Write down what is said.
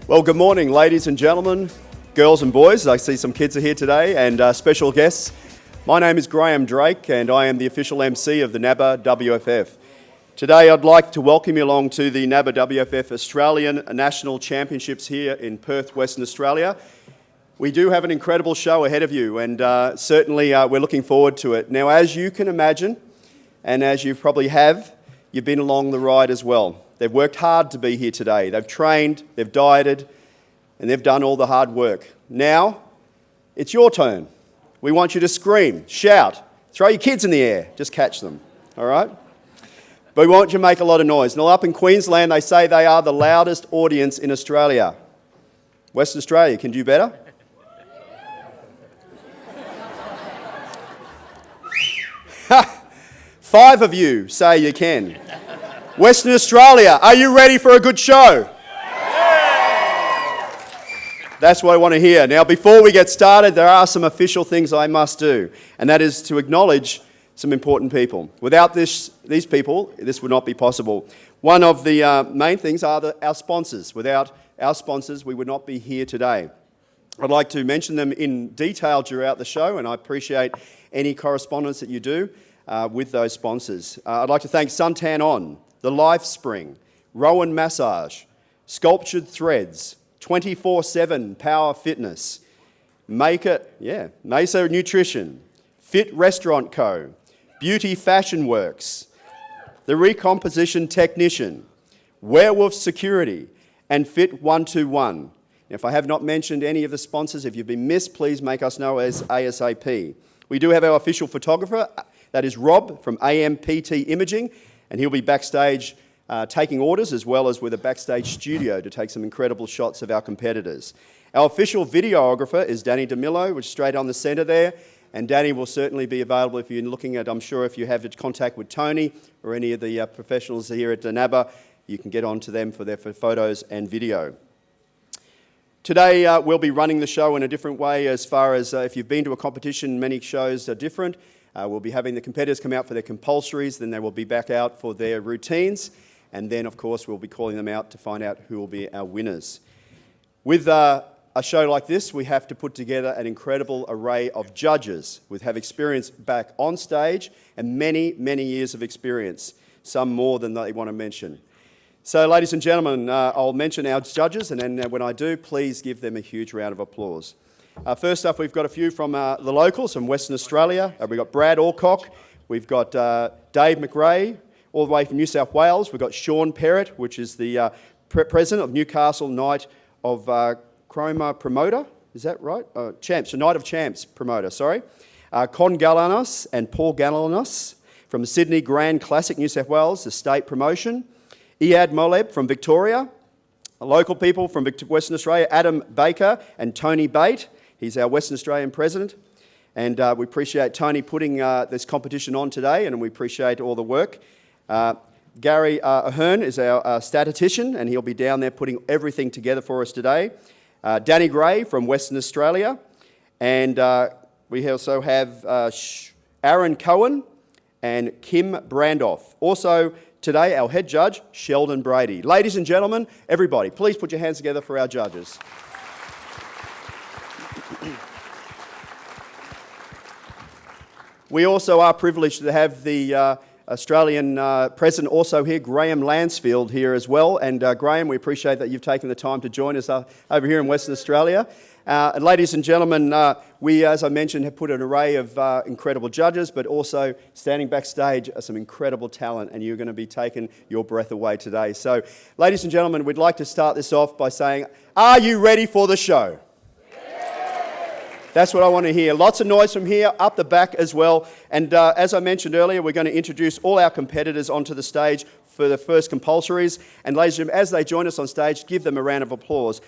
Well, good morning, ladies and gentlemen, girls and boys. I see some kids are here today and special guests. My name is Graham Drake and I am the official MC of the NABBA WFF. Today I'd like to welcome you along to the NABBA WFF Australian National Championships here in Perth, Western Australia. We do have an incredible show ahead of you and certainly we're looking forward to it. Now, as you can imagine, and as you probably have, you've been along the ride as well. They've worked hard to be here today. They've trained, they've dieted, and they've done all the hard work. Now, it's your turn. We want you to scream, shout, throw your kids in the air. Just catch them, all right? But we want you to make a lot of noise. Now, up in Queensland, they say they are the loudest audience in Australia. Western Australia, can you do better? Five of you say you can. Western Australia, are you ready for a good show? That's what I want to hear. Now, before we get started, there are some official things I must do, and that is to acknowledge some important people. Without these people, this would not be possible. One of the main things are our sponsors. Without our sponsors, we would not be here today. I'd like to mention them in detail throughout the show, and I appreciate any correspondence that you do with those sponsors. I'd like to thank Suntan On, The Life Spring, Rowan Massage, Sculptured Threads, 24/7 Power Fitness, Mesa Nutrition, Fit Restaurant Co., Beauty Fashion Works, The Recomposition Technician, Werewolf Security, and Fit 121. If I have not mentioned any of the sponsors, if you've been missed, please make us know as ASAP. We do have our official photographer, that is Rob from AMPT Imaging, and he'll be backstage taking orders as well as with a backstage studio to take some incredible shots of our competitors. Our official videographer is Danny DeMillo, which is straight on the centre there, and Danny will certainly be available if you're looking at, I'm sure if you have contact with Tony or any of the professionals here at NABBA, you can get on to them for photos and video. Today we'll be running the show in a different way as far as if you've been to a competition, many shows are different. We'll be having the competitors come out for their compulsories, then they will be back out for their routines, and then of course we'll be calling them out to find out who will be our winners. With a show like this, we have to put together an incredible array of judges who have experience back on stage and many, many years of experience, some more than they want to mention. So ladies and gentlemen, I'll mention our judges, and then when I do, please give them a huge round of applause. First up, we've got a few from the locals from Western Australia. We've got Brad Alcock, we've got Dave McRae, all the way from New South Wales. We've got Sean Perrott, which is the president of Newcastle Night of Chroma Promoter. Is that right? Champs, the Night of Champs Promoter, sorry. Con Galanos and Paul Galanos from Sydney Grand Classic, New South Wales, the state promotion. Iad Moleb from Victoria. Local people from Western Australia, Adam Baker and Tony Bate. He's our Western Australian president. And we appreciate Tony putting this competition on today, and we appreciate all the work. Gary Ahern is our statistician, and he'll be down there putting everything together for us today. Danny Gray from Western Australia. And we also have Aaron Cohen and Kim Brandoff. Also today, our head judge, Sheldon Brady. Ladies and gentlemen, everybody, please put your hands together for our judges. We also are privileged to have the Australian president also here, Graham Lansfield, here as well. And Graham, we appreciate that you've taken the time to join us over here in Western Australia. And ladies and gentlemen, we, as I mentioned, have put an array of incredible judges, but also standing backstage are some incredible talent, and you're going to be taking your breath away today. So, ladies and gentlemen, we'd like to start this off by saying, are you ready for the show? That's what I want to hear. Lots of noise from here, up the back as well. And as I mentioned earlier, we're going to introduce all our competitors onto the stage for the first compulsories. And ladies and gentlemen, as they join us on stage, give them a round of applause.